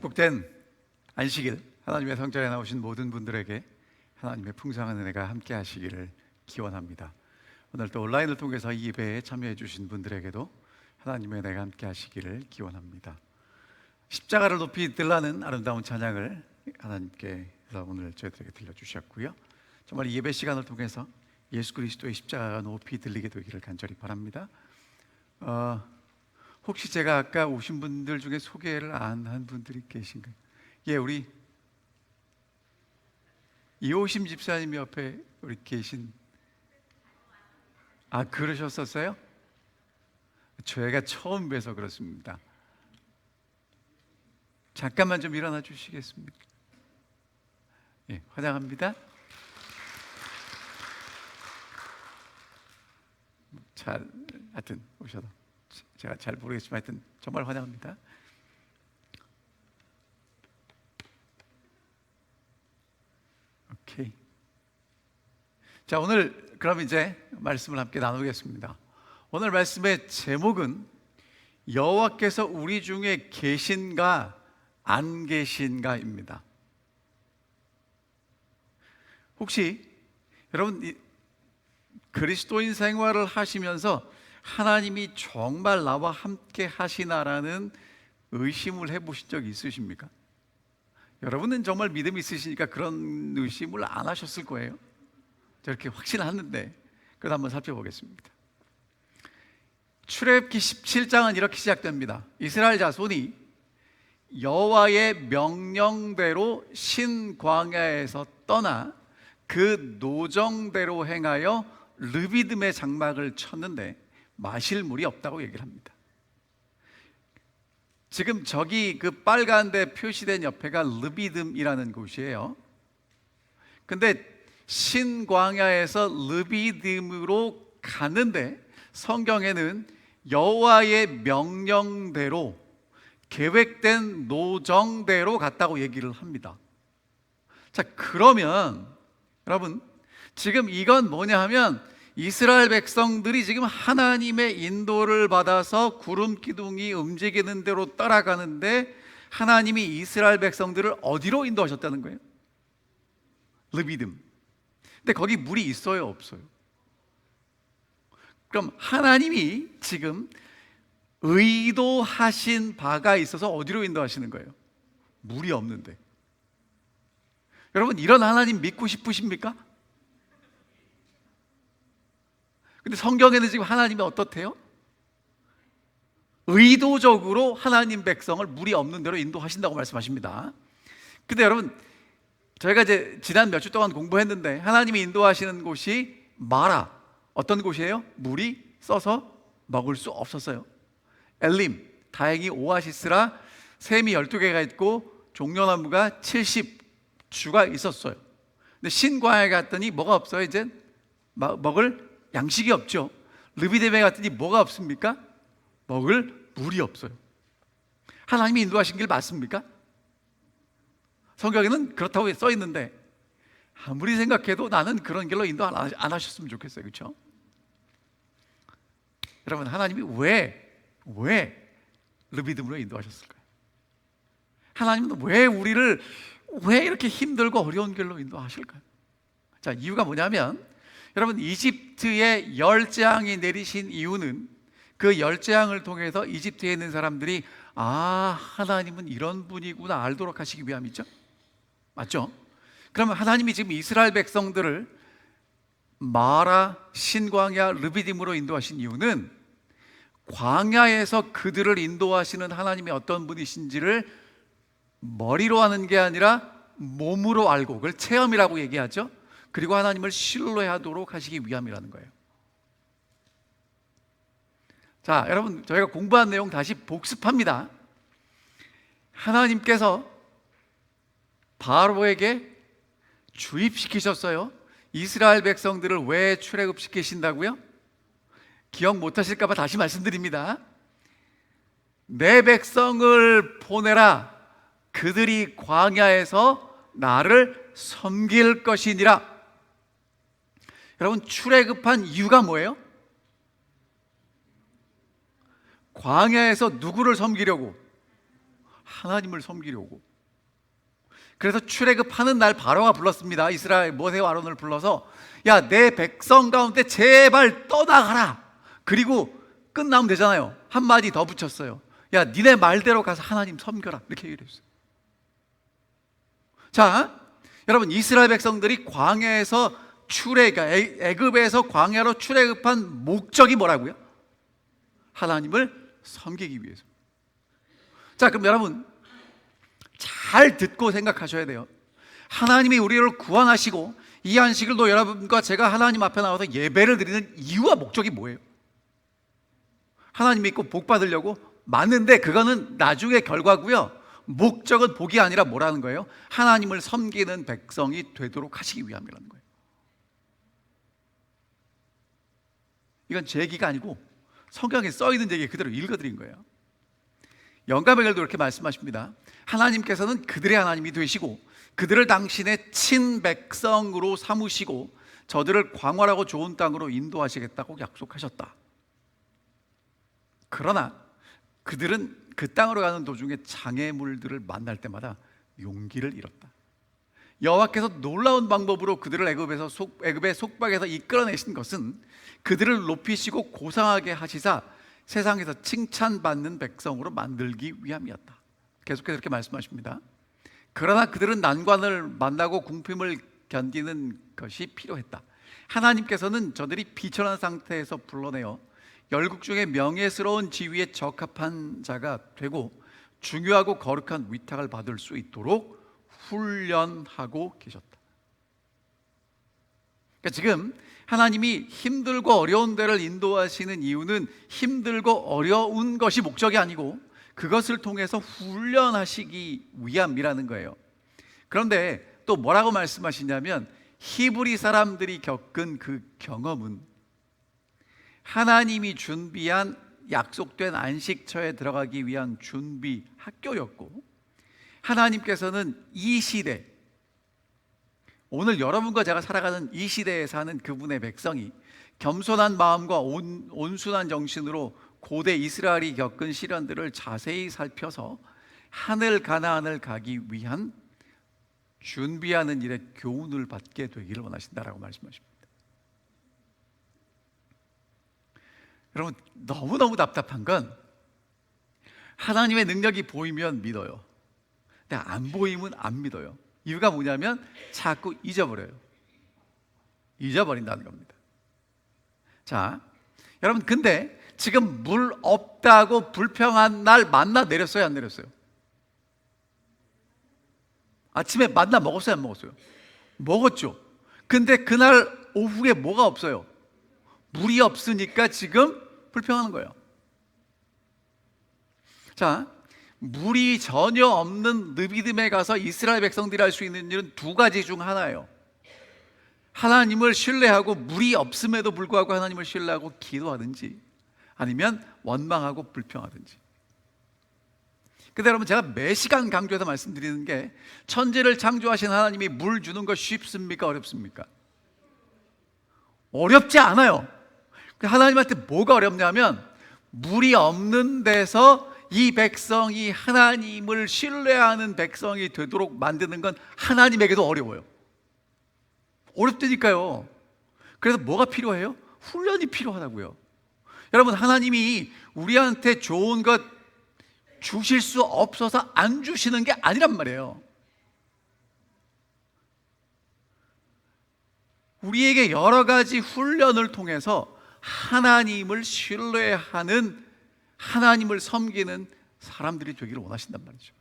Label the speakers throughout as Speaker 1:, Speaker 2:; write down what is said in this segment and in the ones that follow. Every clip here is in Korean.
Speaker 1: 복된 안식일, 하나님의 성전에 나오신 모든 분들에게 하나님의 풍성한 은혜가 함께 하시기를 기원합니다. 오늘 또 온라인을 통해서 이 예배에 참여해 주신 분들에게도 하나님의 은혜가 함께 하시기를 기원합니다. 십자가를 높이 들라는 아름다운 찬양을 하나님께서 오늘 저희들에게 들려주셨고요, 정말 이 예배 시간을 통해서 예수 그리스도의 십자가가 높이 들리게 되기를 간절히 바랍니다. 혹시 제가 아까 오신 분들 중에 소개를 안 한 분들이 계신가요? 예, 우리 이호심 집사님 옆에 우리 계신, 그러셨었어요? 저희가 처음 뵈서 그렇습니다. 잠깐만 좀 일어나 주시겠습니까? 예, 환영합니다. 하여튼 오셔도 제가 잘 모르겠지만 하여튼 정말 환영합니다. 오케이. 자, 오늘 그럼 이제 말씀을 함께 나누겠습니다. 오늘 말씀의 제목은 여호와께서 우리 중에 계신가 안 계신가입니다. 혹시 여러분 그리스도인 생활을 하시면서 하나님이 정말 나와 함께 하시나라는 의심을 해보신 적 있으십니까? 여러분은 정말 믿음이 있으시니까 그런 의심을 안 하셨을 거예요. 저렇게 확신하는데, 그래도 한번 살펴보겠습니다. 출애굽기 17장은 이렇게 시작됩니다. 이스라엘 자손이 여호와의 명령대로 신광야에서 떠나 그 노정대로 행하여 르비딤의 장막을 쳤는데 마실 물이 없다고 얘기를 합니다. 지금 저기 그 빨간 데 표시된 옆에가 르비딤이라는 곳이에요. 근데 신광야에서 르비딤으로 가는데 성경에는 여호와의 명령대로 계획된 노정대로 갔다고 얘기를 합니다. 자, 그러면 여러분 지금 이건 뭐냐 하면 이스라엘 백성들이 지금 하나님의 인도를 받아서 구름 기둥이 움직이는 대로 따라가는데 하나님이 이스라엘 백성들을 어디로 인도하셨다는 거예요? 르비딤. 근데 거기 물이 있어요, 없어요? 그럼 하나님이 지금 의도하신 바가 있어서 어디로 인도하시는 거예요? 물이 없는데. 여러분 이런 하나님 믿고 싶으십니까? 근데 성경에는 지금 하나님이 어떻대요? 의도적으로 하나님 백성을 물이 없는 데로 인도하신다고 말씀하십니다. 근데 여러분 저희가 이제 지난 몇 주 동안 공부했는데 하나님이 인도하시는 곳이 마라, 어떤 곳이에요? 물이 써서 먹을 수 없었어요. 엘림, 다행히 오아시스라 샘이 12개가 있고 종려나무가 70주가 있었어요. 근데 신광야에 갔더니 뭐가 없어요? 이제 먹을 양식이 없죠. 르비딤에 갔더니 뭐가 없습니까? 먹을 물이 없어요. 하나님이 인도하신 길 맞습니까? 성경에는 그렇다고 써 있는데 아무리 생각해도 나는 그런 길로 인도 안 하셨으면 좋겠어요. 그렇죠? 여러분 하나님이 왜 르비딤으로 인도하셨을까요? 하나님은 왜 우리를 이렇게 힘들고 어려운 길로 인도하실까요? 자, 이유가 뭐냐면 여러분 이집트의 열재앙이 내리신 이유는 그 열재앙을 통해서 이집트에 있는 사람들이 하나님은 이런 분이구나 알도록 하시기 위함이죠. 맞죠? 그러면 하나님이 지금 이스라엘 백성들을 마라, 신광야, 르비딤으로 인도하신 이유는 광야에서 그들을 인도하시는 하나님이 어떤 분이신지를 머리로 아는 게 아니라 몸으로 알고, 그걸 체험이라고 얘기하죠. 그리고 하나님을 신뢰하도록 하시기 위함이라는 거예요. 자, 여러분 저희가 공부한 내용 다시 복습합니다. 하나님께서 바로에게 주입시키셨어요. 이스라엘 백성들을 왜 출애굽시키신다고요? 기억 못하실까 봐 다시 말씀드립니다. 내 백성을 보내라. 그들이 광야에서 나를 섬길 것이니라. 여러분 출애굽한 이유가 뭐예요? 광야에서 누구를 섬기려고? 하나님을 섬기려고. 그래서 출애굽하는 날 바로가 불렀습니다. 이스라엘 모세와 아론을 불러서 야, 내 백성 가운데 제발 떠나가라. 그리고 끝나면 되잖아요. 한마디 더 붙였어요. 야, 니네 말대로 가서 하나님 섬겨라. 이렇게 얘기를 했어요. 자, 여러분, 이스라엘 백성들이 광야에서 애굽에서 광야로 출애굽한 목적이 뭐라고요? 하나님을 섬기기 위해서. 자, 그럼 여러분 잘 듣고 생각하셔야 돼요. 하나님이 우리를 구원하시고 이 안식일도 여러분과 제가 하나님 앞에 나와서 예배를 드리는 이유와 목적이 뭐예요? 하나님 믿고 복 받으려고? 맞는데 그거는 나중에 결과고요. 목적은 복이 아니라 뭐라는 거예요? 하나님을 섬기는 백성이 되도록 하시기 위함이라는 거예요. 이건 제 얘기가 아니고 성경에 써있는 얘기 그대로 읽어드린 거예요. 영감의 글도 이렇게 말씀하십니다. 하나님께서는 그들의 하나님이 되시고 그들을 당신의 친백성으로 삼으시고 저들을 광활하고 좋은 땅으로 인도하시겠다고 약속하셨다. 그러나 그들은 그 땅으로 가는 도중에 장애물들을 만날 때마다 용기를 잃었다. 여호와께서 놀라운 방법으로 그들을 애굽의 속박에서 이끌어내신 것은 그들을 높이시고 고상하게 하시사 세상에서 칭찬받는 백성으로 만들기 위함이었다. 계속해서 이렇게 말씀하십니다. 그러나 그들은 난관을 만나고 궁핍을 견디는 것이 필요했다. 하나님께서는 저들이 비천한 상태에서 불러내어 열국 중에 명예스러운 지위에 적합한 자가 되고 중요하고 거룩한 위탁을 받을 수 있도록 훈련하고 계셨다. 그러니까 지금 하나님이 힘들고 어려운 데를 인도하시는 이유는 힘들고 어려운 것이 목적이 아니고 그것을 통해서 훈련하시기 위함이라는 거예요. 그런데 또 뭐라고 말씀하시냐면 히브리 사람들이 겪은 그 경험은 하나님이 준비한 약속된 안식처에 들어가기 위한 준비 학교였고 하나님께서는 이 시대, 오늘 여러분과 제가 살아가는 이 시대에 사는 그분의 백성이 겸손한 마음과 온순한 정신으로 고대 이스라엘이 겪은 시련들을 자세히 살펴서 하늘 가나안을 가기 위한 준비하는 일에 교훈을 받게 되기를 원하신다라고 말씀하십니다. 여러분, 너무너무 답답한 건 하나님의 능력이 보이면 믿어요. 근데 안 보이면 안 믿어요. 이유가 뭐냐면 자꾸 잊어버려요. 잊어버린다는 겁니다. 자, 여러분, 근데 지금 물 없다고 불평한 날 만나 내렸어요, 안 내렸어요? 아침에 만나 먹었어요, 안 먹었어요? 먹었죠. 근데 그날 오후에 뭐가 없어요? 물이 없으니까 지금 불평하는 거예요. 자, 물이 전혀 없는 느비딤에 가서 이스라엘 백성들이 할 수 있는 일은 두 가지 중 하나예요. 하나님을 신뢰하고 물이 없음에도 불구하고 하나님을 신뢰하고 기도하든지 아니면 원망하고 불평하든지. 근데 여러분, 제가 매 시간 강조해서 말씀드리는 게 천지를 창조하신 하나님이 물 주는 거 쉽습니까? 어렵습니까? 어렵지 않아요. 하나님한테 뭐가 어렵냐면 물이 없는 데서 이 백성이 하나님을 신뢰하는 백성이 되도록 만드는 건 하나님에게도 어려워요. 어렵다니까요. 그래서 뭐가 필요해요? 훈련이 필요하다고요. 여러분, 하나님이 우리한테 좋은 것 주실 수 없어서 안 주시는 게 아니란 말이에요. 우리에게 여러 가지 훈련을 통해서 하나님을 신뢰하는, 하나님을 섬기는 사람들이 되기를 원하신단 말이죠.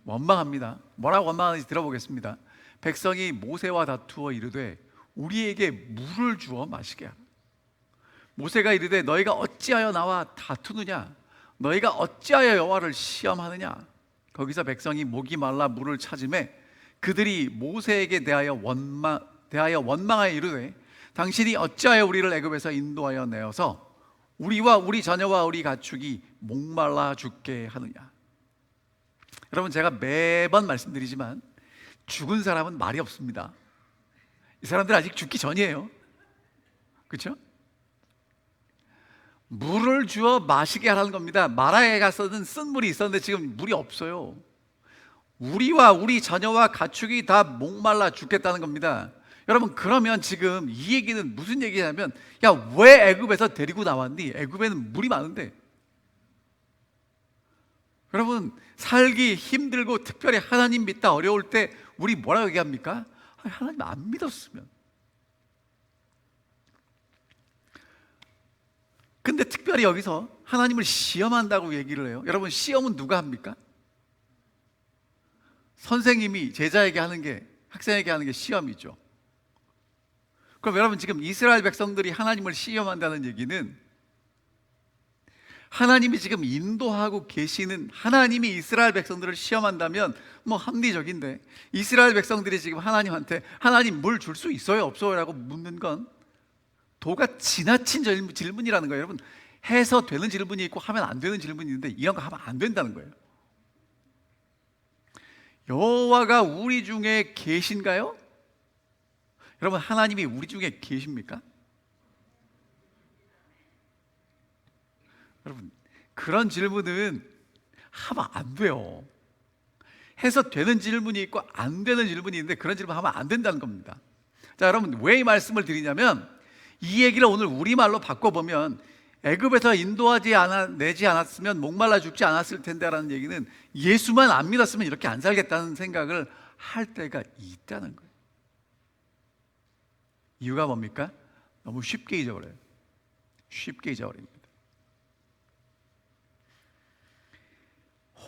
Speaker 1: 원망합니다. 뭐라고 원망하는지 들어보겠습니다. 백성이 모세와 다투어 이르되 우리에게 물을 주어 마시게 하라. 모세가 이르되 너희가 어찌하여 나와 다투느냐? 너희가 어찌하여 여호와를 시험하느냐? 거기서 백성이 목이 말라 물을 찾음에 그들이 모세에게 대하여 원망하여 이르되 당신이 어찌하여 우리를 애굽에서 인도하여 내어서 우리와 우리 자녀와 우리 가축이 목말라 죽게 하느냐? 여러분, 제가 매번 말씀드리지만 죽은 사람은 말이 없습니다. 이 사람들 아직 죽기 전이에요. 그렇죠? 물을 주어 마시게 하라는 겁니다. 마라에 가서는 쓴 물이 있었는데 지금 물이 없어요. 우리와 우리 자녀와 가축이 다 목말라 죽겠다는 겁니다. 여러분, 그러면 지금 이 얘기는 무슨 얘기냐면, 야, 왜 애굽에서 데리고 나왔니? 애굽에는 물이 많은데. 여러분, 살기 힘들고 특별히 하나님 믿다 어려울 때 우리 뭐라고 얘기합니까? 하나님 안 믿었으면. 근데 특별히 여기서 하나님을 시험한다고 얘기를 해요. 여러분, 시험은 누가 합니까? 선생님이 제자에게 하는 게, 학생에게 하는 게 시험이죠. 그럼 여러분, 지금 이스라엘 백성들이 하나님을 시험한다는 얘기는 하나님이 지금 인도하고 계시는, 하나님이 이스라엘 백성들을 시험한다면 뭐 합리적인데, 이스라엘 백성들이 지금 하나님한테 하나님 물 줄 수 있어요 없어요? 라고 묻는 건 도가 지나친 질문이라는 거예요. 여러분, 해서 되는 질문이 있고 하면 안 되는 질문이 있는데 이런 거 하면 안 된다는 거예요. 여호와가 우리 중에 계신가요? 여러분, 하나님이 우리 중에 계십니까? 여러분, 그런 질문은 하면 안 돼요. 해서 되는 질문이 있고 안 되는 질문이 있는데 그런 질문 하면 안 된다는 겁니다. 자, 여러분, 왜 이 말씀을 드리냐면, 이 얘기를 오늘 우리말로 바꿔보면 애굽에서 내지 않았으면 목말라 죽지 않았을 텐데라는 얘기는 예수만 안 믿었으면 이렇게 안 살겠다는 생각을 할 때가 있다는 거예요. 이유가 뭡니까? 너무 쉽게 잊어버려요. 쉽게 잊어버립니다.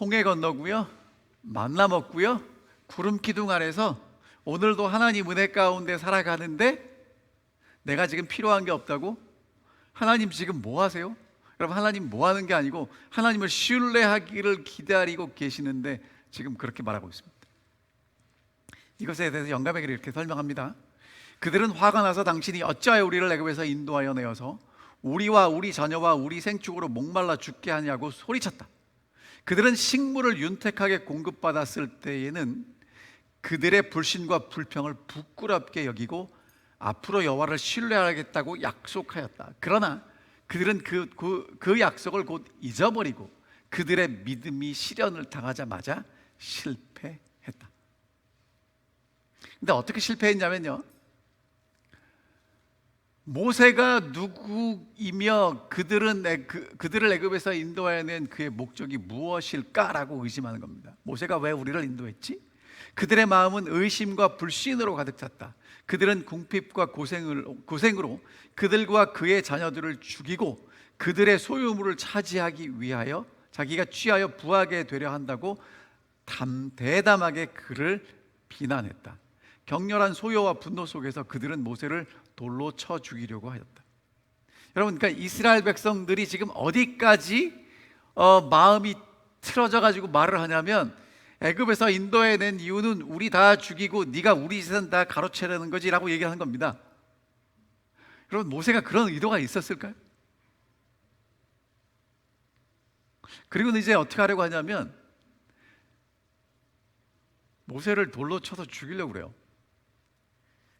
Speaker 1: 홍해 건너고요, 만나 먹고요, 구름 기둥 아래서 오늘도 하나님 은혜 가운데 살아가는데 내가 지금 필요한 게 없다고? 하나님 지금 뭐 하세요? 여러분, 하나님 뭐 하는 게 아니고 하나님을 신뢰하기를 기다리고 계시는데 지금 그렇게 말하고 있습니다. 이것에 대해서 영감에게 이렇게 설명합니다. 그들은 화가 나서 당신이 어찌하여 우리를 애굽에서 인도하여 내어서 우리와 우리 자녀와 우리 생축으로 목말라 죽게 하냐고 소리쳤다. 그들은 식물을 윤택하게 공급받았을 때에는 그들의 불신과 불평을 부끄럽게 여기고 앞으로 여호와를 신뢰하겠다고 약속하였다. 그러나 그들은 그 약속을 곧 잊어버리고 그들의 믿음이 시련을 당하자마자 실패했다. 근데 어떻게 실패했냐면요, 모세가 누구이며 그들을 애굽에서 인도해낸 그의 목적이 무엇일까라고 의심하는 겁니다. 모세가 왜 우리를 인도했지? 그들의 마음은 의심과 불신으로 가득 찼다. 그들은 궁핍과 고생으로 그들과 그의 자녀들을 죽이고 그들의 소유물을 차지하기 위하여 자기가 취하여 부하게 되려 한다고 대담하게 그를 비난했다. 격렬한 소요와 분노 속에서 그들은 모세를 돌로 쳐 죽이려고 하였다. 여러분, 그러니까 이스라엘 백성들이 지금 어디까지 마음이 틀어져 가지고 말을 하냐면, 애굽에서 인도해낸 이유는 우리 다 죽이고 네가 우리 재산 다 가로채려는 거지 라고 얘기하는 겁니다. 여러분, 모세가 그런 의도가 있었을까요? 그리고 이제 어떻게 하려고 하냐면 모세를 돌로 쳐서 죽이려고 그래요.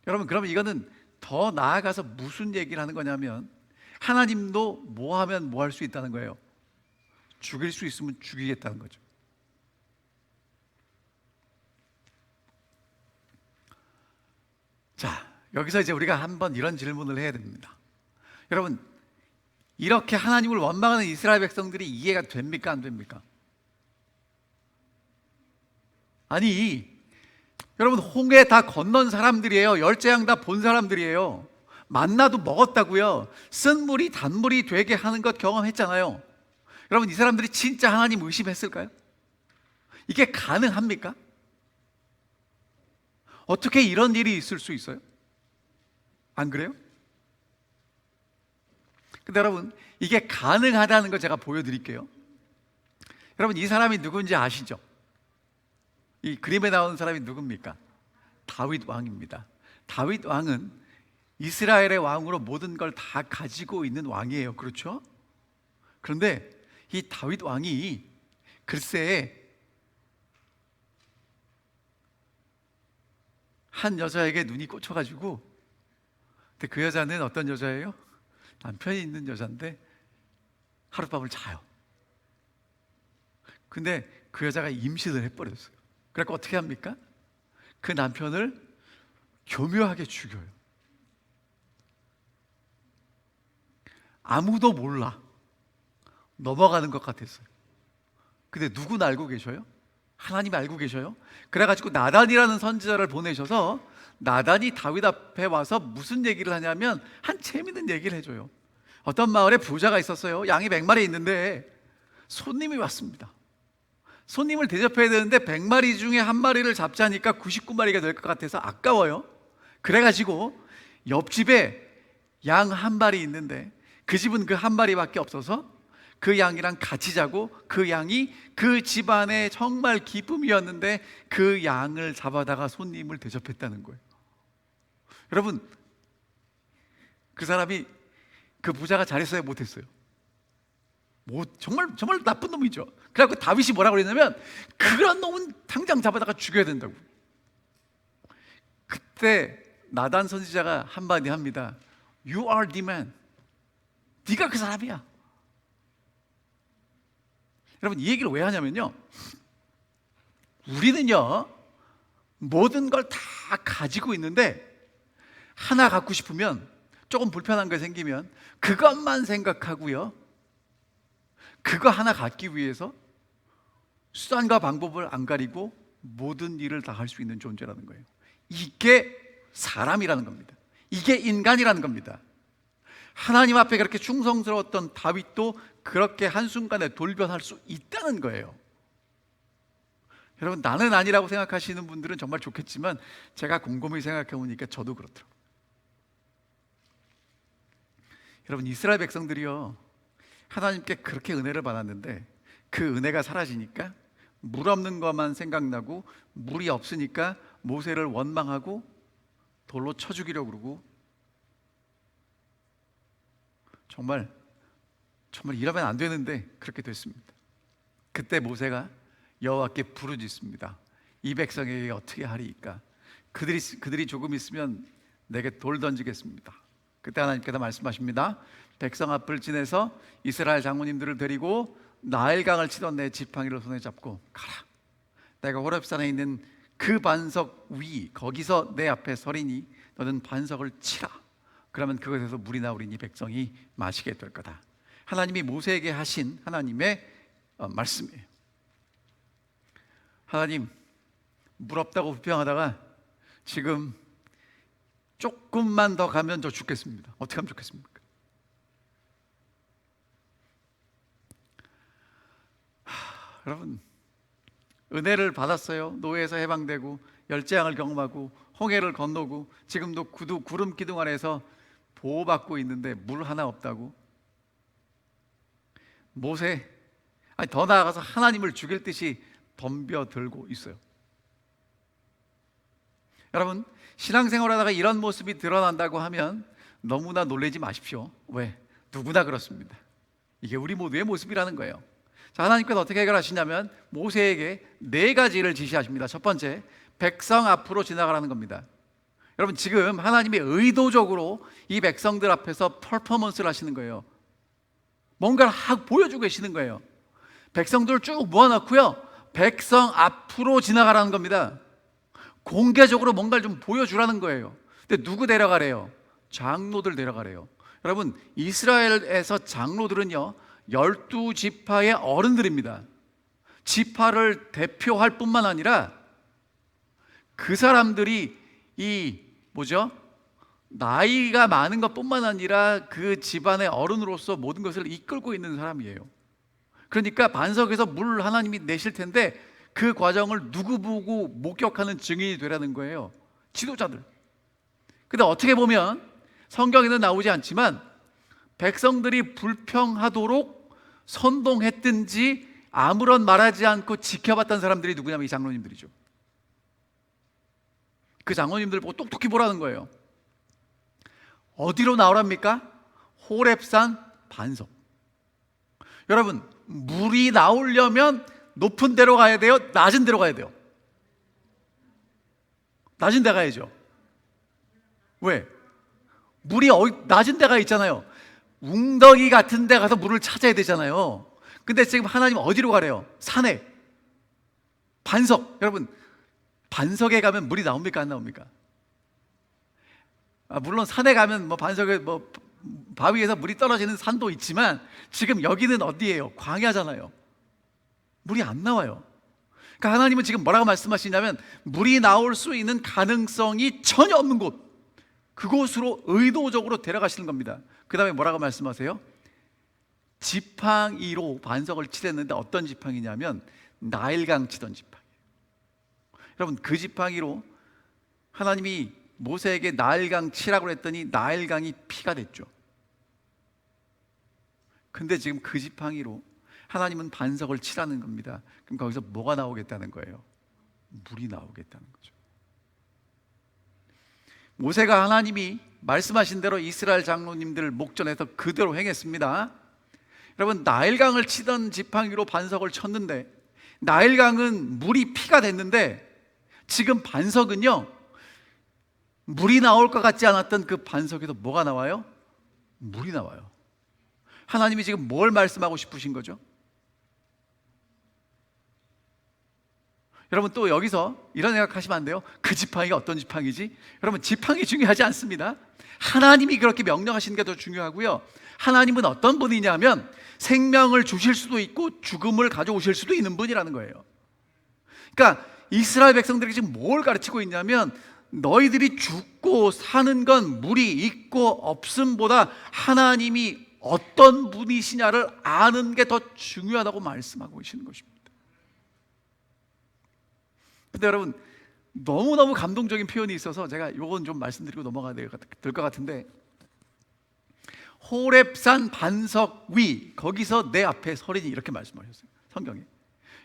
Speaker 1: 여러분, 그러면 이거는 더 나아가서 무슨 얘기를 하는 거냐면, 하나님도 뭐 하면 뭐 할 수 있다는 거예요. 죽일 수 있으면 죽이겠다는 거죠. 자, 여기서 이제 우리가 한번 이런 질문을 해야 됩니다. 여러분, 이렇게 하나님을 원망하는 이스라엘 백성들이 이해가 됩니까? 안 됩니까? 아니, 여러분, 홍해 다 건넌 사람들이에요. 열재앙 다 본 사람들이에요. 만나도 먹었다고요. 쓴 물이 단물이 되게 하는 것 경험했잖아요. 여러분, 이 사람들이 진짜 하나님 의심했을까요? 이게 가능합니까? 어떻게 이런 일이 있을 수 있어요? 안 그래요? 근데 여러분, 이게 가능하다는 거 제가 보여드릴게요. 여러분, 이 사람이 누군지 아시죠? 이 그림에 나오는 사람이 누굽니까? 다윗 왕입니다. 다윗 왕은 이스라엘의 왕으로 모든 걸 다 가지고 있는 왕이에요. 그렇죠? 그런데 이 다윗 왕이 글쎄 한 여자에게 눈이 꽂혀가지고, 근데 그 여자는 어떤 여자예요? 남편이 있는 여자인데 하룻밤을 자요. 근데 그 여자가 임신을 해버렸어요. 그래서 어떻게 합니까? 그 남편을 교묘하게 죽여요. 아무도 몰라. 넘어가는 것 같았어요. 근데 누군 알고 계셔요? 하나님이 알고 계셔요? 그래가지고 나단이라는 선지자를 보내셔서 나단이 다윗 앞에 와서 무슨 얘기를 하냐면 한 재밌는 얘기를 해줘요. 어떤 마을에 부자가 있었어요. 양이 100마리 있는데 손님이 왔습니다. 손님을 대접해야 되는데 100마리 중에 한 마리를 잡자니까 99마리가 될 것 같아서 아까워요. 그래가지고 옆집에 양 한 마리 있는데 그 집은 그 한 마리밖에 없어서 그 양이랑 같이 자고, 그 양이 그 집안의 정말 기쁨이었는데 그 양을 잡아다가 손님을 대접했다는 거예요. 여러분, 그 사람이, 그 부자가 잘했어요, 못했어요? 정말 나쁜 놈이죠. 그래갖고 다윗이 뭐라고 그랬냐면 그런 놈은 당장 잡아다가 죽여야 된다고. 그때 나단 선지자가 한마디 합니다. You are the man. 네가 그 사람이야. 여러분, 이 얘기를 왜 하냐면요, 우리는요 모든 걸 다 가지고 있는데 하나 갖고 싶으면, 조금 불편한 게 생기면 그것만 생각하고요, 그거 하나 갖기 위해서 수단과 방법을 안 가리고 모든 일을 다 할 수 있는 존재라는 거예요. 이게 사람이라는 겁니다. 이게 인간이라는 겁니다. 하나님 앞에 그렇게 충성스러웠던 다윗도 그렇게 한순간에 돌변할 수 있다는 거예요. 여러분, 나는 아니라고 생각하시는 분들은 정말 좋겠지만 제가 곰곰이 생각해 보니까 저도 그렇더라고요. 여러분, 이스라엘 백성들이요, 하나님께 그렇게 은혜를 받았는데 그 은혜가 사라지니까 물 없는 것만 생각나고, 물이 없으니까 모세를 원망하고 돌로 쳐 죽이려고 그러고, 정말 이러면 안 되는데 그렇게 됐습니다. 그때 모세가 여호와께 부르짖습니다. 이 백성에게 어떻게 하리이까? 그들이 조금 있으면 내게 돌 던지겠습니다. 그때 하나님께서 말씀하십니다. 백성 앞을 지내서 이스라엘 장로님들을 데리고 나일강을 치던 내 지팡이를 손에 잡고 가라. 내가 호렙산에 있는 그 반석 위, 거기서 내 앞에 서리니 너는 반석을 치라. 그러면 그것에서 물이 나오리니 이 백성이 마시게 될 거다. 하나님이 모세에게 하신 하나님의 말씀이에요. 하나님, 물 없다고 불평하다가 지금 조금만 더 가면 저 죽겠습니다. 어떻게 하면 좋겠습니까? 여러분, 은혜를 받았어요. 노예에서 해방되고 열재앙을 경험하고 홍해를 건너고 지금도 구름 기둥 아래에서 보호받고 있는데 물 하나 없다고? 모세, 더 나아가서 하나님을 죽일 듯이 덤벼들고 있어요. 여러분, 신앙생활하다가 이런 모습이 드러난다고 하면 너무나 놀라지 마십시오. 왜? 누구나 그렇습니다. 이게 우리 모두의 모습이라는 거예요. 자, 하나님께서 어떻게 해결하시냐면 모세에게 4가지를 지시하십니다. 첫 번째, 백성 앞으로 지나가라는 겁니다. 여러분, 지금 하나님이 의도적으로 이 백성들 앞에서 퍼포먼스를 하시는 거예요. 뭔가를 보여주고 계시는 거예요. 백성들을 쭉 모아놓고요, 백성 앞으로 지나가라는 겁니다. 공개적으로 뭔가를 좀 보여주라는 거예요. 근데 누구 데려가래요? 장로들 데려가래요. 여러분, 이스라엘에서 장로들은요 12지파의 어른들입니다. 지파를 대표할 뿐만 아니라 그 사람들이 나이가 많은 것뿐만 아니라 그 집안의 어른으로서 모든 것을 이끌고 있는 사람이에요. 그러니까 반석에서 물 하나님이 내실 텐데 그 과정을 누구 보고 목격하는 증인이 되라는 거예요. 지도자들. 근데 어떻게 보면 성경에는 나오지 않지만 백성들이 불평하도록 선동했든지 아무런 말하지 않고 지켜봤던 사람들이 누구냐면 이 장로님들이죠. 그 장로님들 보고 똑똑히 보라는 거예요. 어디로 나오랍니까? 호렙산 반석. 여러분, 물이 나오려면 높은 데로 가야 돼요? 낮은 데로 가야 돼요? 낮은 데 가야죠. 왜? 물이 낮은 데가 있잖아요. 웅덩이 같은 데 가서 물을 찾아야 되잖아요. 근데 지금 하나님 어디로 가래요? 산에. 반석. 여러분, 반석에 가면 물이 나옵니까? 안 나옵니까? 물론 산에 가면 뭐 반석에 뭐 바위에서 물이 떨어지는 산도 있지만 지금 여기는 어디예요? 광야잖아요. 물이 안 나와요. 그러니까 하나님은 지금 뭐라고 말씀하시냐면 물이 나올 수 있는 가능성이 전혀 없는 곳, 그곳으로 의도적으로 데려가시는 겁니다. 그 다음에 뭐라고 말씀하세요? 지팡이로 반석을 치댔는데 어떤 지팡이냐면 나일강 치던 지팡이에요. 여러분, 그 지팡이로 하나님이 모세에게 나일강 치라고 했더니 나일강이 피가 됐죠. 근데 지금 그 지팡이로 하나님은 반석을 치라는 겁니다. 그럼 거기서 뭐가 나오겠다는 거예요? 물이 나오겠다는 거죠. 모세가 하나님이 말씀하신 대로 이스라엘 장로님들 목전에서 그대로 행했습니다. 여러분, 나일강을 치던 지팡이로 반석을 쳤는데 나일강은 물이 피가 됐는데 지금 반석은요, 물이 나올 것 같지 않았던 그 반석에도 뭐가 나와요? 물이 나와요. 하나님이 지금 뭘 말씀하고 싶으신 거죠? 여러분, 또 여기서 이런 생각하시면 안 돼요. 그 지팡이가 어떤 지팡이지? 여러분, 지팡이 중요하지 않습니다. 하나님이 그렇게 명령하시는 게 더 중요하고요. 하나님은 어떤 분이냐면 생명을 주실 수도 있고 죽음을 가져오실 수도 있는 분이라는 거예요. 그러니까 이스라엘 백성들이 지금 뭘 가르치고 있냐면 너희들이 죽고 사는 건 물이 있고 없음보다 하나님이 어떤 분이시냐를 아는 게 더 중요하다고 말씀하고 계시는 것입니다. 근데 여러분, 너무너무 감동적인 표현이 있어서 제가 이건 좀 말씀드리고 넘어가야 될 것 같은데, 호렙산 반석 위 거기서 내 앞에 서리니, 이렇게 말씀하셨어요, 성경에.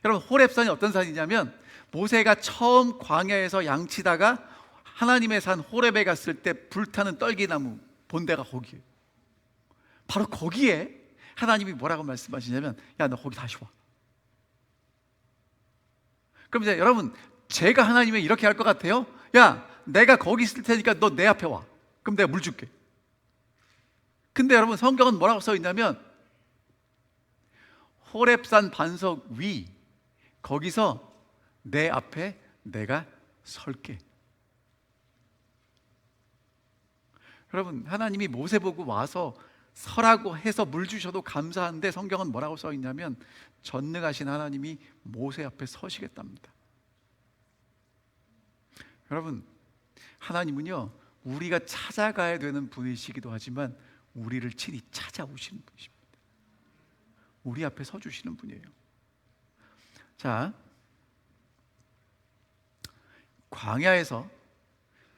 Speaker 1: 여러분, 호렙산이 어떤 산이냐면 모세가 처음 광야에서 양치다가 하나님의 산 호렙에 갔을 때 불타는 떨기나무 본 데가 거기에요. 바로 거기에 하나님이 뭐라고 말씀하시냐면 야, 너 거기 다시 와. 그럼 이제 여러분, 제가 하나님이 이렇게 할 것 같아요? 야, 내가 거기 있을 테니까 너 내 앞에 와. 그럼 내가 물 줄게. 근데 여러분, 성경은 뭐라고 써 있냐면 호렙산 반석 위 거기서 내 앞에 내가 설게. 여러분, 하나님이 모세 보고 와서 서라고 해서 물 주셔도 감사한데 성경은 뭐라고 써 있냐면 전능하신 하나님이 모세 앞에 서시겠답니다. 여러분, 하나님은요, 우리가 찾아가야 되는 분이시기도 하지만 우리를 친히 찾아오시는 분이십니다. 우리 앞에 서주시는 분이에요. 자, 광야에서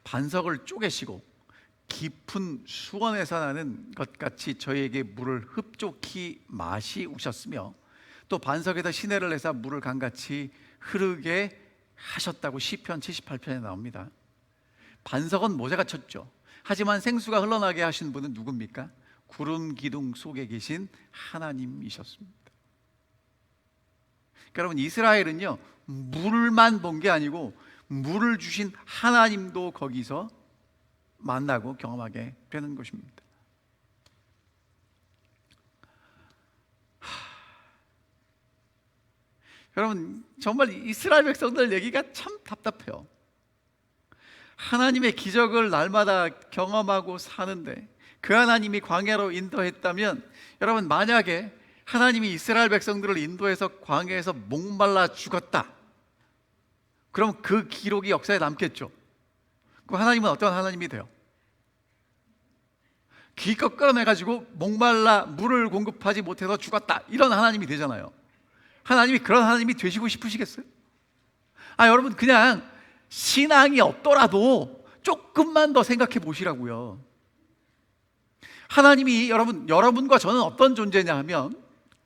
Speaker 1: 반석을 쪼개시고 깊은 수원에서 나는 것 같이 저희에게 물을 흡족히 마시우셨으며 또 반석에서 시내를 내사 물을 강같이 흐르게 하셨다고 시편 78편에 나옵니다. 반석은 모세가 쳤죠. 하지만 생수가 흘러나게 하신 분은 누굽니까? 구름 기둥 속에 계신 하나님이셨습니다. 그러니까 여러분, 이스라엘은요, 물만 본 게 아니고 물을 주신 하나님도 거기서 만나고 경험하게 되는 것입니다. 여러분, 정말 이스라엘 백성들 얘기가 참 답답해요. 하나님의 기적을 날마다 경험하고 사는데 그 하나님이 광야로 인도했다면, 여러분, 만약에 하나님이 이스라엘 백성들을 인도해서 광야에서 목말라 죽었다, 그럼 그 기록이 역사에 남겠죠. 그럼 하나님은 어떤 하나님이 돼요? 기껏 끌어내가지고 목말라 물을 공급하지 못해서 죽었다, 이런 하나님이 되잖아요. 하나님이 그런 하나님이 되시고 싶으시겠어요? 여러분, 그냥 신앙이 없더라도 조금만 더 생각해 보시라고요. 하나님이 여러분과 저는 어떤 존재냐 하면,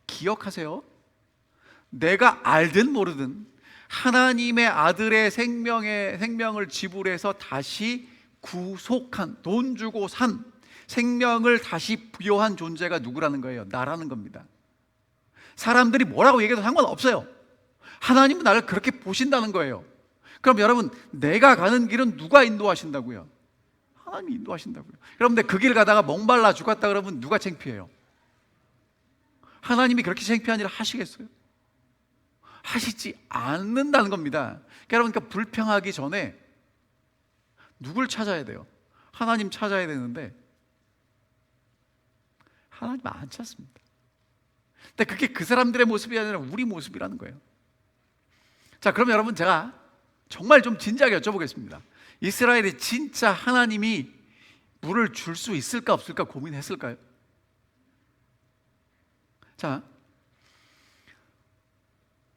Speaker 1: 기억하세요, 내가 알든 모르든 하나님의 아들의 생명을 지불해서 다시 구속한, 돈 주고 산 생명을 다시 부여한 존재가 누구라는 거예요? 나라는 겁니다. 사람들이 뭐라고 얘기해도 상관없어요. 하나님은 나를 그렇게 보신다는 거예요. 그럼 여러분, 내가 가는 길은 누가 인도하신다고요? 하나님이 인도하신다고요. 여러분들 그 길 가다가 목말라 죽었다 그러면 누가 창피해요? 하나님이 그렇게 창피한 일을 하시겠어요? 하시지 않는다는 겁니다. 그러니까 불평하기 전에 누굴 찾아야 돼요? 하나님 찾아야 되는데 하나님 안 찾습니다. 근데 그게 그 사람들의 모습이 아니라 우리 모습이라는 거예요. 자, 그럼 여러분 제가 정말 좀 진지하게 여쭤보겠습니다. 이스라엘이 진짜 하나님이 물을 줄 수 있을까 없을까 고민했을까요? 자,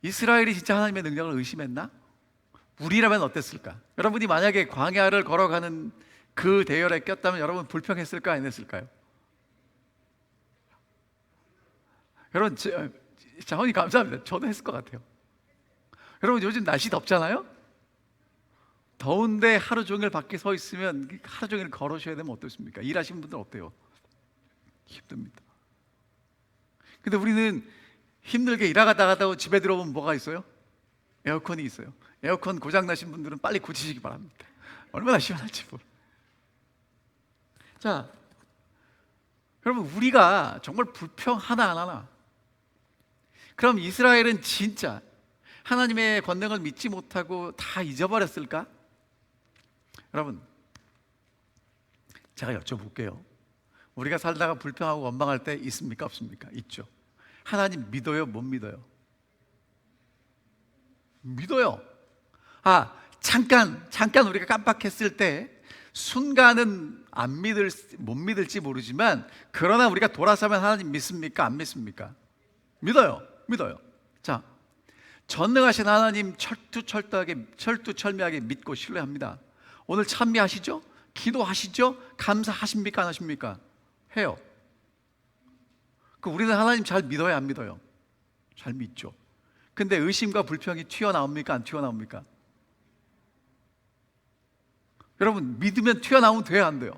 Speaker 1: 이스라엘이 진짜 하나님의 능력을 의심했나? 우리라면 어땠을까? 여러분이 만약에 광야를 걸어가는 그 대열에 꼈다면 여러분 불평했을까 안 했을까요? 여러분 자원이 감사합니다. 저도 했을 것 같아요. 여러분 요즘 날씨 덥잖아요? 더운데 하루 종일 밖에 서 있으면 하루 종일 걸으셔야 되면 어떻습니까? 일하시는 분들 어때요? 힘듭니다. 근데 우리는 힘들게 일하다가 집에 들어오면 뭐가 있어요? 에어컨이 있어요. 에어컨 고장 나신 분들은 빨리 고치시기 바랍니다. 얼마나 시원할지 몰라. 자, 여러분 우리가 정말 불평 하나 안 하나? 그럼 이스라엘은 진짜 하나님의 권능을 믿지 못하고 다 잊어버렸을까? 여러분 제가 여쭤볼게요. 우리가 살다가 불평하고 원망할 때 있습니까 없습니까? 있죠. 하나님 믿어요 못 믿어요? 믿어요. 잠깐 우리가 깜빡했을 때 순간은 못 믿을지 모르지만 그러나 우리가 돌아서면 하나님 믿습니까 안 믿습니까? 믿어요. 자, 전능하신 하나님 철두철미하게 믿고 신뢰합니다. 오늘 찬미하시죠? 기도하시죠? 감사하십니까 안 하십니까? 해요. 우리는 하나님 잘 믿어요 안 믿어요? 잘 믿죠. 근데 의심과 불평이 튀어나옵니까 안 튀어나옵니까? 여러분 믿으면 튀어나오면 돼요 안 돼요?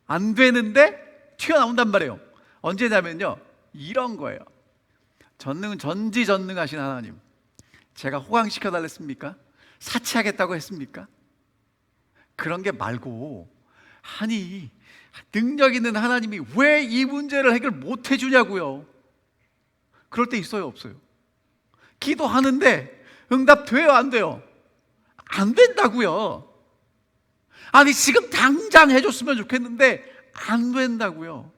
Speaker 1: 안 되는데 튀어나온단 말이에요. 언제냐면요 이런 거예요. 전지전능하신 하나님, 제가 호강시켜 달랬습니까? 사치하겠다고 했습니까? 그런 게 말고, 아니 능력 있는 하나님이 왜 이 문제를 해결 못 해주냐고요. 그럴 때 있어요 없어요? 기도하는데 응답 돼요 안 돼요? 안 된다고요. 아니 지금 당장 해줬으면 좋겠는데 안 된다고요.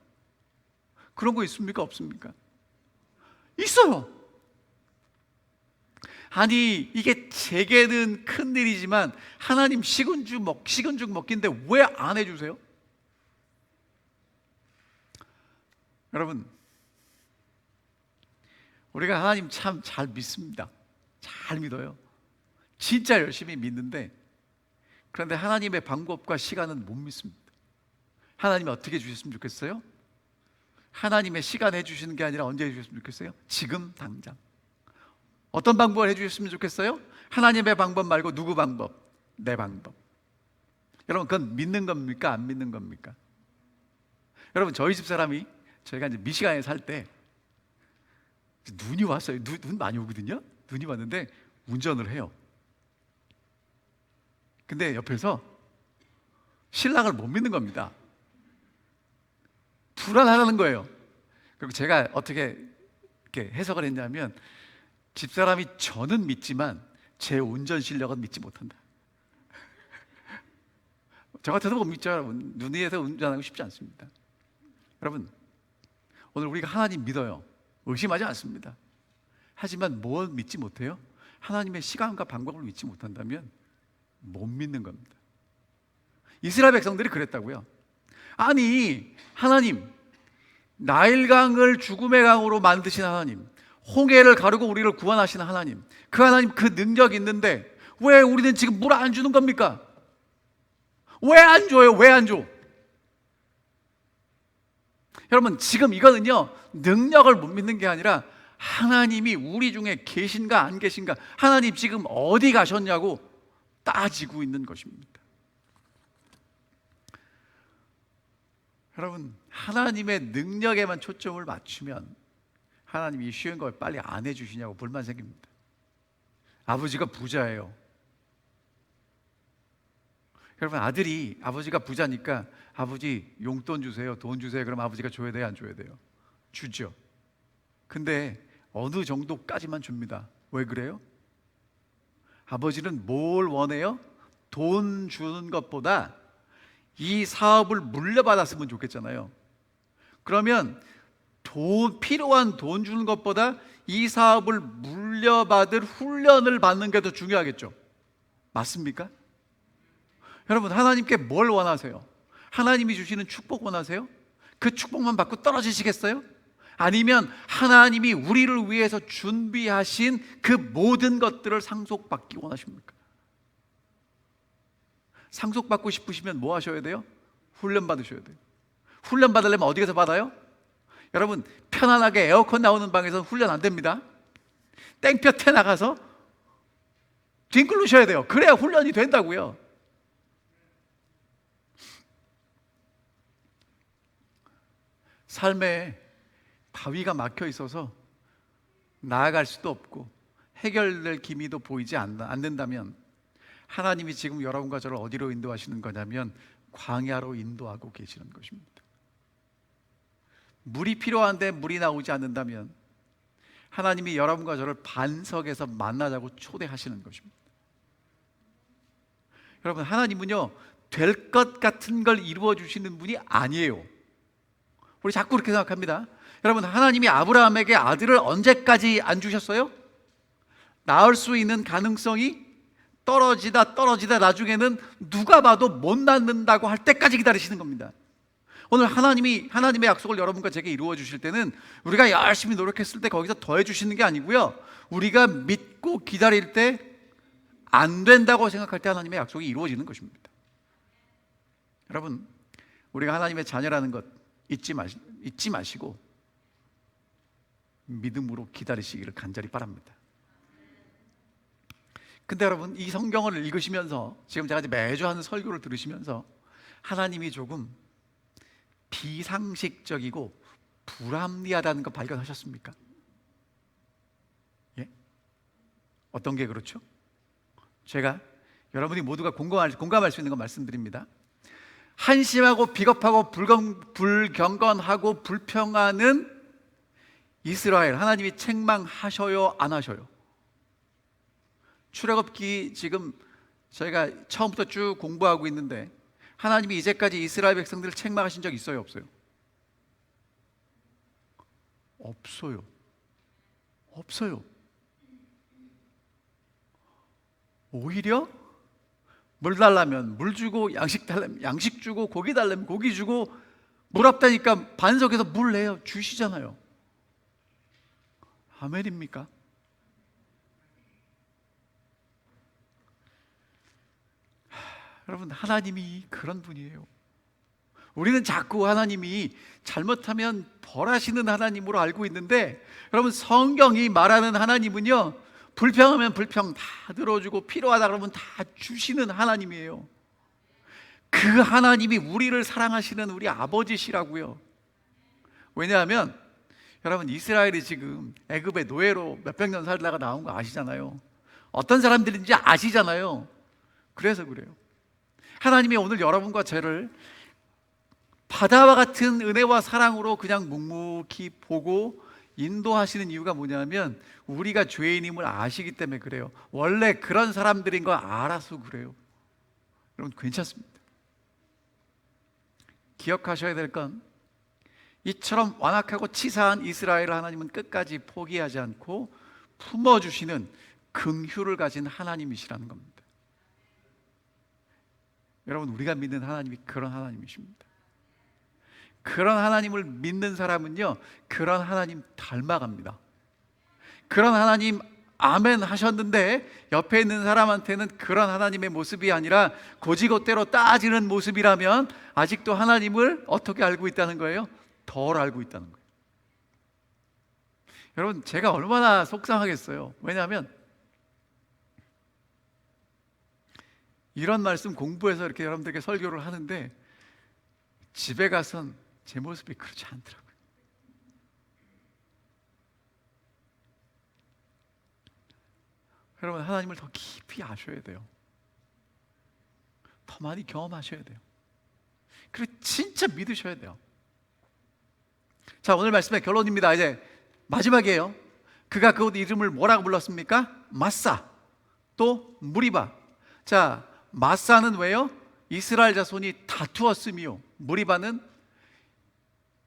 Speaker 1: 그런 거 있습니까 없습니까? 있어요. 아니 이게 제게는 큰일이지만 하나님 식은 죽 먹긴데 왜 안 해주세요? 여러분 우리가 하나님 참 잘 믿습니다. 잘 믿어요. 진짜 열심히 믿는데 그런데 하나님의 방법과 시간은 못 믿습니다. 하나님이 어떻게 주셨으면 좋겠어요? 하나님의 시간 해주시는 게 아니라 언제 해주셨으면 좋겠어요? 지금 당장. 어떤 방법을 해주셨으면 좋겠어요? 하나님의 방법 말고 누구 방법? 내 방법. 여러분 그건 믿는 겁니까 안 믿는 겁니까? 여러분 저희 집 사람이 저희가 이제 미시간에 살 때 눈이 왔어요. 눈 많이 오거든요. 눈이 왔는데 운전을 해요. 근데 옆에서 신랑을 못 믿는 겁니다. 불안하다는 거예요. 그리고 제가 어떻게 이렇게 해석을 했냐면 집사람이 저는 믿지만 제 운전 실력은 믿지 못한다. 저 같아도 못 믿죠. 여러분 눈 위에서 운전하기 쉽지 않습니다. 여러분 오늘 우리가 하나님 믿어요. 의심하지 않습니다. 하지만 뭘 믿지 못해요? 하나님의 시간과 방법을 믿지 못한다면 못 믿는 겁니다. 이스라엘 백성들이 그랬다고요. 아니 하나님 나일강을 죽음의 강으로 만드신 하나님, 홍해를 가르고 우리를 구원하신 하나님, 그 하나님 그 능력 있는데 왜 우리는 지금 물 안 주는 겁니까? 왜 안 줘요? 왜 안 줘? 여러분 지금 이거는요 능력을 못 믿는 게 아니라 하나님이 우리 중에 계신가 안 계신가, 하나님 지금 어디 가셨냐고 따지고 있는 것입니다. 여러분 하나님의 능력에만 초점을 맞추면 하나님이 쉬운 걸 빨리 안 해주시냐고 불만 생깁니다. 아버지가 부자예요. 여러분, 아들이 아버지가 부자니까 아버지 용돈 주세요, 돈 주세요. 그럼 아버지가 줘야 돼요, 안 줘야 돼요? 주죠. 근데 어느 정도까지만 줍니다. 왜 그래요? 아버지는 뭘 원해요? 돈 주는 것보다 이 사업을 물려받았으면 좋겠잖아요. 그러면 필요한 돈 주는 것보다 이 사업을 물려받을 훈련을 받는 게 더 중요하겠죠. 맞습니까? 여러분, 하나님께 뭘 원하세요? 하나님이 주시는 축복 원하세요? 그 축복만 받고 떨어지시겠어요? 아니면 하나님이 우리를 위해서 준비하신 그 모든 것들을 상속받기 원하십니까? 상속받고 싶으시면 뭐 하셔야 돼요? 훈련 받으셔야 돼요. 훈련 받으려면 어디에서 받아요? 여러분, 편안하게 에어컨 나오는 방에서 훈련 안 됩니다. 땡볕에 나가서 뒹굴르셔야 돼요. 그래야 훈련이 된다고요. 삶에 바위가 막혀 있어서 나아갈 수도 없고 해결될 기미도 보이지 않는다면 하나님이 지금 여러분과 저를 어디로 인도하시는 거냐면 광야로 인도하고 계시는 것입니다. 물이 필요한데 물이 나오지 않는다면 하나님이 여러분과 저를 반석에서 만나자고 초대하시는 것입니다. 여러분, 하나님은요, 될 것 같은 걸 이루어 주시는 분이 아니에요. 우리 자꾸 그렇게 생각합니다. 여러분, 하나님이 아브라함에게 아들을 언제까지 안 주셨어요? 낳을 수 있는 가능성이 떨어지다 나중에는 누가 봐도 못 낳는다고 할 때까지 기다리시는 겁니다. 오늘 하나님의 약속을 여러분과 제게 이루어 주실 때는 우리가 열심히 노력했을 때 거기서 더해 주시는 게 아니고요, 우리가 믿고 기다릴 때 안 된다고 생각할 때 하나님의 약속이 이루어지는 것입니다. 여러분, 우리가 하나님의 자녀라는 것 잊지 마시고 믿음으로 기다리시기를 간절히 바랍니다. 근데 여러분, 이 성경을 읽으시면서 지금 제가 매주 하는 설교를 들으시면서 하나님이 조금 비상식적이고 불합리하다는 거 발견하셨습니까? 예? 어떤 게 그렇죠? 제가 여러분이 모두가 공감할 수 있는 거 말씀드립니다. 한심하고 비겁하고 불경건하고 불평하는 이스라엘, 하나님이 책망하셔요, 안 하셔요? 출애굽기 지금 저희가 처음부터 쭉 공부하고 있는데 하나님이 이제까지 이스라엘 백성들을 책망하신 적 있어요, 없어요? 없어요. 오히려 물 달라면 물 주고, 양식 달라면 양식 주고, 고기 달라면 고기 주고, 물 없다니까 반석에서 물 내요 주시잖아요. 아멘입니까? 여러분, 하나님이 그런 분이에요. 우리는 자꾸 하나님이 잘못하면 벌하시는 하나님으로 알고 있는데, 여러분, 성경이 말하는 하나님은요, 불평하면 불평 다 들어주고 필요하다 그러면 다 주시는 하나님이에요. 그 하나님이 우리를 사랑하시는 우리 아버지시라고요. 왜냐하면 여러분, 이스라엘이 지금 애굽의 노예로 몇백 년 살다가 나온 거 아시잖아요. 어떤 사람들인지 아시잖아요. 그래서 그래요. 하나님이 오늘 여러분과 저를 바다와 같은 은혜와 사랑으로 그냥 묵묵히 보고 인도하시는 이유가 뭐냐면 우리가 죄인임을 아시기 때문에 그래요. 원래 그런 사람들인 거 알아서 그래요. 여러분, 괜찮습니다. 기억하셔야 될 건 이처럼 완악하고 치사한 이스라엘을 하나님은 끝까지 포기하지 않고 품어주시는 긍휼을 가진 하나님이시라는 겁니다. 여러분, 우리가 믿는 하나님이 그런 하나님이십니다. 그런 하나님을 믿는 사람은요, 그런 하나님 닮아갑니다. 그런 하나님 아멘 하셨는데 옆에 있는 사람한테는 그런 하나님의 모습이 아니라 고지고대로 따지는 모습이라면 아직도 하나님을 어떻게 알고 있다는 거예요? 덜 알고 있다는 거예요. 여러분, 제가 얼마나 속상하겠어요. 왜냐하면 이런 말씀 공부해서 이렇게 여러분들에게 설교를 하는데 집에 가선 제 모습이 그렇지 않더라고요. 여러분, 하나님을 더 깊이 아셔야 돼요. 더 많이 경험하셔야 돼요. 그리고 진짜 믿으셔야 돼요. 자, 오늘 말씀의 결론입니다. 이제 마지막이에요. 그가 그 이름을 뭐라고 불렀습니까? 마사, 또 무리바. 자, 마사는 왜요? 이스라엘 자손이 다투었으며, 무리바는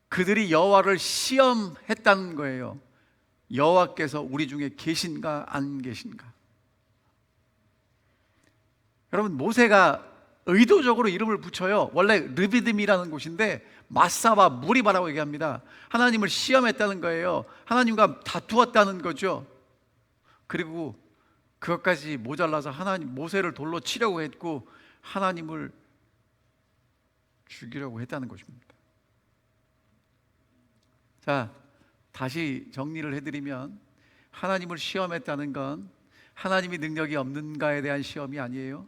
Speaker 1: 그들이 여호와를 시험했다는 거예요. 여호와께서 우리 중에 계신가 안 계신가. 여러분, 모세가 의도적으로 이름을 붙여요. 원래 르비딤이라는 곳인데 마사와 무리바라고 얘기합니다. 하나님을 시험했다는 거예요. 하나님과 다투었다는 거죠. 그리고 그것까지 모자라서 하나님 모세를 돌로 치려고 했고 하나님을 죽이려고 했다는 것입니다. 자, 다시 정리를 해드리면 하나님을 시험했다는 건 하나님이 능력이 없는가에 대한 시험이 아니에요.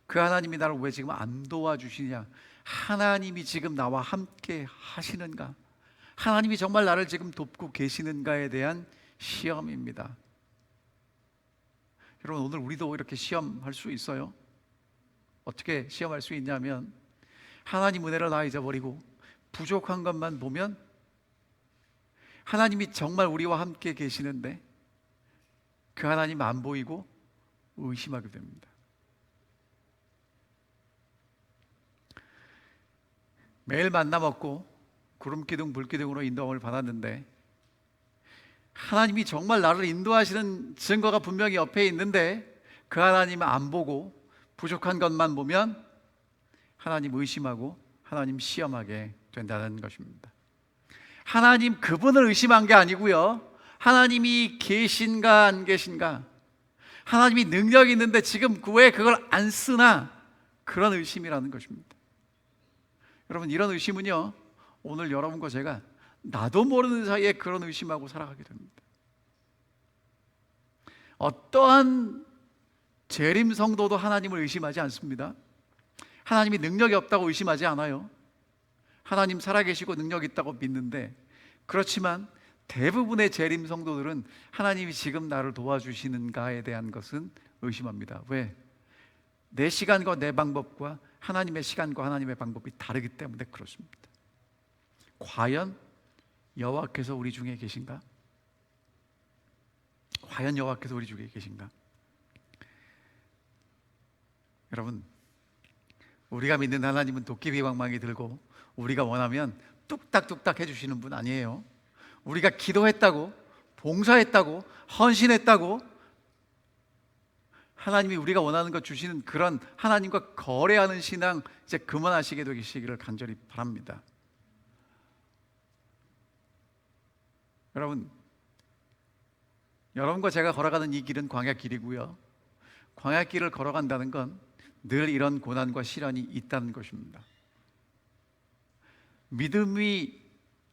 Speaker 1: 그 하나님이 나를 왜 지금 안 도와주시냐, 하나님이 지금 나와 함께 하시는가, 하나님이 정말 나를 지금 돕고 계시는가에 대한 시험입니다. 여러분, 오늘 우리도 이렇게 시험할 수 있어요. 어떻게 시험할 수 있냐면 하나님 은혜를 다 잊어버리고 부족한 것만 보면 하나님이 정말 우리와 함께 계시는데 그 하나님 안 보이고 의심하게 됩니다. 매일 만나 먹고 구름기둥 불기둥으로 인도함을 받았는데 하나님이 정말 나를 인도하시는 증거가 분명히 옆에 있는데 그 하나님 안 보고 부족한 것만 보면 하나님 의심하고 하나님 시험하게 된다는 것입니다. 하나님 그분을 의심한 게 아니고요, 하나님이 계신가 안 계신가, 하나님이 능력이 있는데 지금 왜 그걸 안 쓰나, 그런 의심이라는 것입니다. 여러분, 이런 의심은요, 오늘 여러분과 제가 나도 모르는 사이에 그런 의심하고 살아가게 됩니다. 어떠한 재림 성도도 하나님을 의심하지 않습니다. 하나님이 능력이 없다고 의심하지 않아요. 하나님 살아계시고 능력이 있다고 믿는데, 그렇지만 대부분의 재림 성도들은 하나님이 지금 나를 도와주시는가에 대한 것은 의심합니다. 왜? 내 시간과 내 방법과 하나님의 시간과 하나님의 방법이 다르기 때문에 그렇습니다. 과연 여호와께서 우리 중에 계신가? 과연 여호와께서 우리 중에 계신가? 여러분, 우리가 믿는 하나님은 도깨비 방망이 들고 우리가 원하면 뚝딱뚝딱 해주시는 분 아니에요. 우리가 기도했다고, 봉사했다고, 헌신했다고 하나님이 우리가 원하는 것 주시는 그런 하나님과 거래하는 신앙 이제 그만하시게 되시기를 간절히 바랍니다. 여러분과 제가 걸어가는 이 길은 광야 길이고요, 광야 길을 걸어간다는 건 늘 이런 고난과 시련이 있다는 것입니다. 믿음이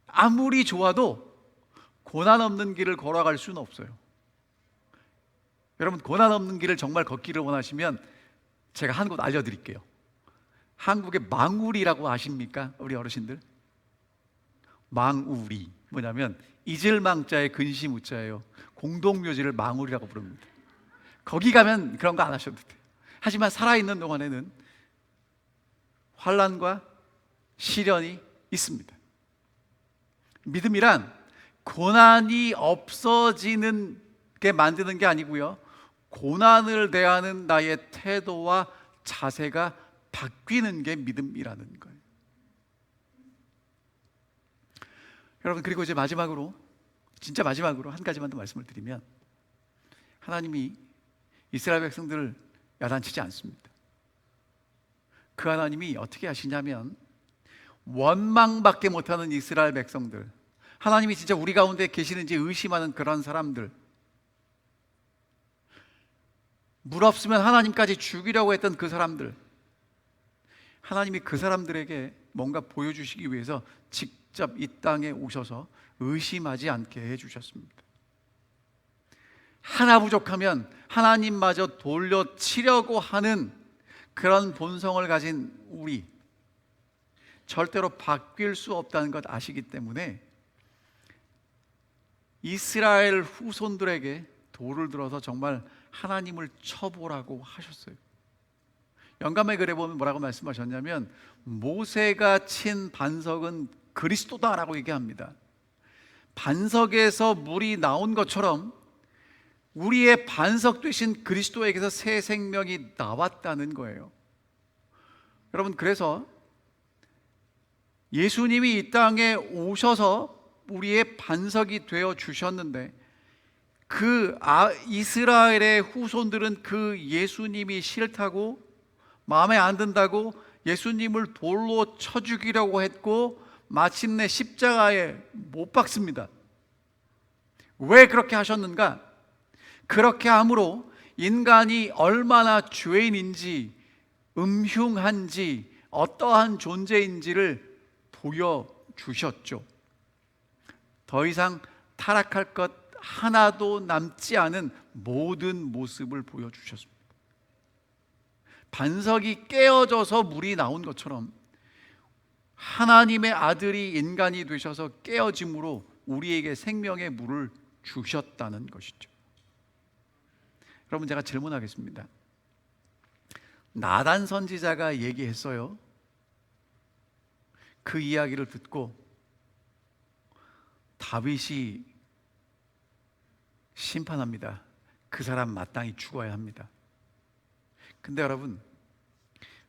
Speaker 1: 아무리 좋아도 고난 없는 길을 걸어갈 수는 없어요. 여러분, 고난 없는 길을 정말 걷기를 원하시면 제가 한 곳 알려드릴게요. 한국의 망우리라고 아십니까? 우리 어르신들? 망우리 뭐냐면 이질망자의 근심우자예요. 공동묘지를 망우리라고 부릅니다. 거기 가면 그런 거 안 하셔도 돼요. 하지만 살아있는 동안에는 환난과 시련이 있습니다. 믿음이란 고난이 없어지는 게 만드는 게 아니고요, 고난을 대하는 나의 태도와 자세가 바뀌는 게 믿음이라는 거예요. 여러분, 그리고 이제 마지막으로, 진짜 마지막으로 한 가지만 더 말씀을 드리면, 하나님이 이스라엘 백성들을 야단치지 않습니다. 그 하나님이 어떻게 하시냐면 원망밖에 못하는 이스라엘 백성들, 하나님이 진짜 우리 가운데 계시는지 의심하는 그런 사람들, 물 없으면 하나님까지 죽이려고 했던 그 사람들, 하나님이 그 사람들에게 뭔가 보여주시기 위해서 직접 이 땅에 오셔서 의심하지 않게 해주셨습니다. 하나 부족하면 하나님마저 돌려치려고 하는 그런 본성을 가진 우리, 절대로 바뀔 수 없다는 것 아시기 때문에 이스라엘 후손들에게 돌을 들어서 정말 하나님을 쳐보라고 하셨어요. 영감의 글에 보면 뭐라고 말씀하셨냐면 모세가 친 반석은 그리스도다라고 얘기합니다. 반석에서 물이 나온 것처럼 우리의 반석 되신 그리스도에게서 새 생명이 나왔다는 거예요. 여러분, 그래서 예수님이 이 땅에 오셔서 우리의 반석이 되어 주셨는데 이스라엘의 후손들은 그 예수님이 싫다고, 마음에 안 든다고 예수님을 돌로 쳐 죽이려고 했고 마침내 십자가에 못 박습니다. 왜 그렇게 하셨는가? 그렇게 함으로 인간이 얼마나 죄인인지, 음흉한지, 어떠한 존재인지를 보여주셨죠. 더 이상 타락할 것 하나도 남지 않은 모든 모습을 보여주셨습니다. 반석이 깨어져서 물이 나온 것처럼 하나님의 아들이 인간이 되셔서 깨어짐으로 우리에게 생명의 물을 주셨다는 것이죠. 여러분, 제가 질문하겠습니다. 나단 선지자가 얘기했어요. 그 이야기를 듣고 다윗이 심판합니다. 그 사람 마땅히 죽어야 합니다. 근데 여러분,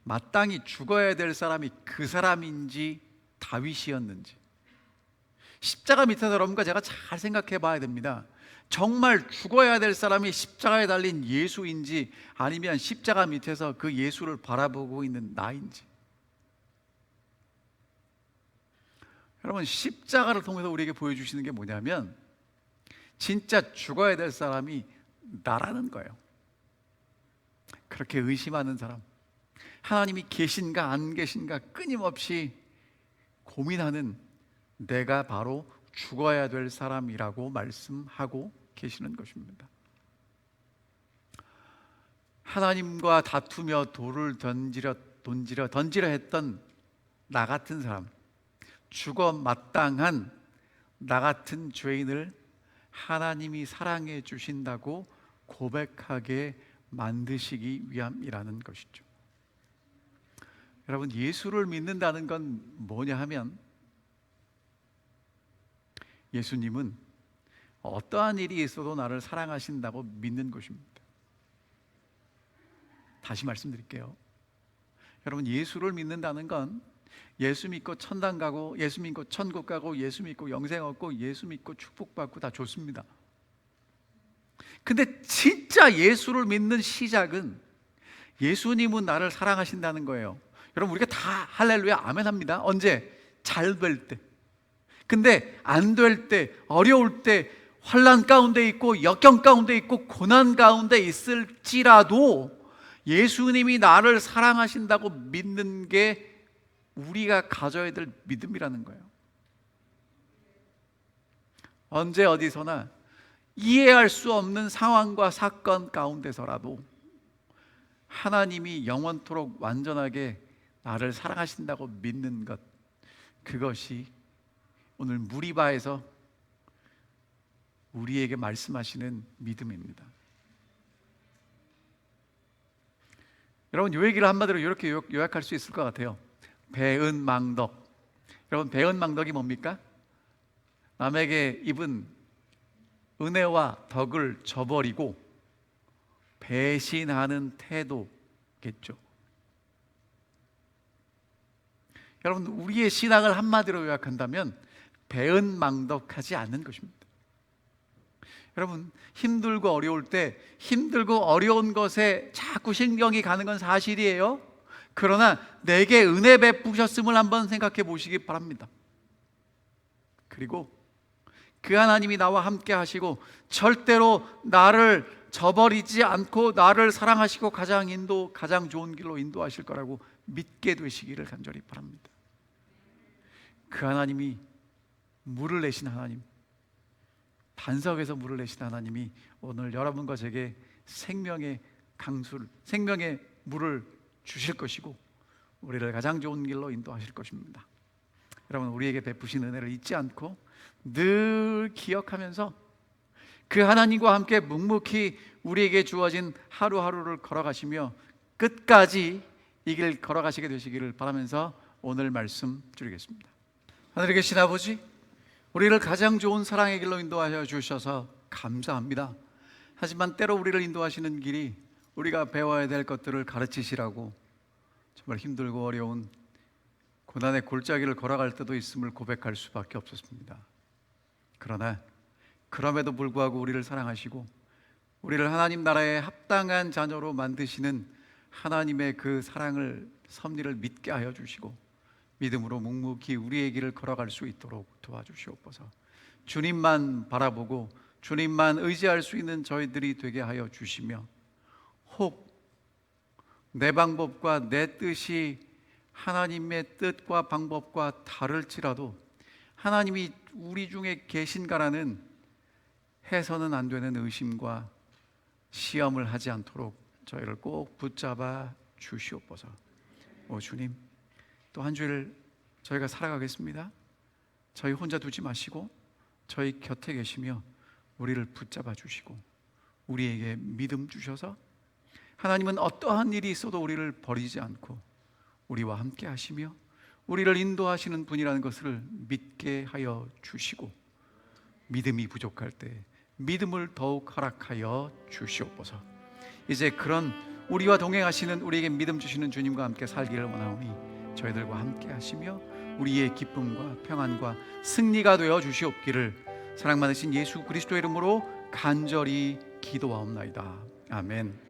Speaker 1: 마땅히 죽어야 될 사람이 그 사람인지 다윗이었는지 십자가 밑에서 여러분과 제가 잘 생각해 봐야 됩니다. 정말 죽어야 될 사람이 십자가에 달린 예수인지 아니면 십자가 밑에서 그 예수를 바라보고 있는 나인지. 여러분, 십자가를 통해서 우리에게 보여주시는 게 뭐냐면 진짜 죽어야 될 사람이 나라는 거예요. 그렇게 의심하는 사람, 하나님이 계신가 안 계신가 끊임없이 고민하는 내가 바로 죽어야 될 사람이라고 말씀하고 계시는 것입니다. 하나님과 다투며 돌을 던지려 했던 나 같은 사람, 죽어 마땅한 나 같은 죄인을 하나님이 사랑해 주신다고 고백하게 만드시기 위함이라는 것이죠. 여러분, 예수를 믿는다는 건 뭐냐 하면 예수님은 어떠한 일이 있어도 나를 사랑하신다고 믿는 것입니다. 다시 말씀드릴게요. 여러분, 예수를 믿는다는 건 예수 믿고 천당 가고, 예수 믿고 천국 가고, 예수 믿고 영생 얻고, 예수 믿고 축복받고 다 좋습니다. 근데 진짜 예수를 믿는 시작은 예수님은 나를 사랑하신다는 거예요. 여러분, 우리가 다 할렐루야 아멘 합니다. 언제? 잘 될 때. 근데 안 될 때, 어려울 때, 환난 가운데 있고 역경 가운데 있고 고난 가운데 있을지라도 예수님이 나를 사랑하신다고 믿는 게 우리가 가져야 될 믿음이라는 거예요. 언제 어디서나 이해할 수 없는 상황과 사건 가운데서라도 하나님이 영원토록 완전하게 나를 사랑하신다고 믿는 것, 그것이 오늘 무리바에서 우리에게 말씀하시는 믿음입니다. 여러분, 요 얘기를 한마디로 이렇게 요약할 수 있을 것 같아요. 배은망덕. 여러분, 배은망덕이 뭡니까? 남에게 입은 은혜와 덕을 저버리고 배신하는 태도겠죠. 여러분, 우리의 신앙을 한마디로 요약한다면 배은망덕하지 않는 것입니다. 여러분, 힘들고 어려울 때 힘들고 어려운 것에 자꾸 신경이 가는 건 사실이에요. 그러나 내게 은혜 베푸셨음을 한번 생각해 보시기 바랍니다. 그리고 그 하나님이 나와 함께 하시고 절대로 나를 저버리지 않고 나를 사랑하시고 가장 좋은 길로 인도하실 거라고 믿게 되시기를 간절히 바랍니다. 그 하나님이 물을 내신 하나님, 반석에서 물을 내신 하나님이 오늘 여러분과 제게 생명의 물을 주실 것이고 우리를 가장 좋은 길로 인도하실 것입니다. 여러분, 우리에게 베푸신 은혜를 잊지 않고 늘 기억하면서 그 하나님과 함께 묵묵히 우리에게 주어진 하루하루를 걸어가시며 끝까지 이 길 걸어가시게 되시기를 바라면서 오늘 말씀 드리겠습니다. 하늘에 계신 아버지, 우리를 가장 좋은 사랑의 길로 인도하여 주셔서 감사합니다. 하지만 때로 우리를 인도하시는 길이 우리가 배워야 될 것들을 가르치시라고 정말 힘들고 어려운 고난의 골짜기를 걸어갈 때도 있음을 고백할 수밖에 없었습니다. 그러나 그럼에도 불구하고 우리를 사랑하시고 우리를 하나님 나라의 합당한 자녀로 만드시는 하나님의 그 사랑을, 섭리를 믿게 하여 주시고 믿음으로 묵묵히 우리의 길을 걸어갈 수 있도록 도와주시옵소서. 주님만 바라보고 주님만 의지할 수 있는 저희들이 되게 하여 주시며, 혹 내 방법과 내 뜻이 하나님의 뜻과 방법과 다를지라도 하나님이 우리 중에 계신가라는 해서는 안 되는 의심과 시험을 하지 않도록 저희를 꼭 붙잡아 주시옵소서. 오 주님, 또 한 주일 저희가 살아가겠습니다. 저희 혼자 두지 마시고 저희 곁에 계시며 우리를 붙잡아 주시고 우리에게 믿음 주셔서 하나님은 어떠한 일이 있어도 우리를 버리지 않고 우리와 함께 하시며 우리를 인도하시는 분이라는 것을 믿게 하여 주시고, 믿음이 부족할 때 믿음을 더욱 허락하여 주시옵소서. 이제 그런 우리와 동행하시는, 우리에게 믿음 주시는 주님과 함께 살기를 원하오니 저희들과 함께 하시며 우리의 기쁨과 평안과 승리가 되어 주시옵기를 사랑 많으신 예수 그리스도의 이름으로 간절히 기도하옵나이다. 아멘.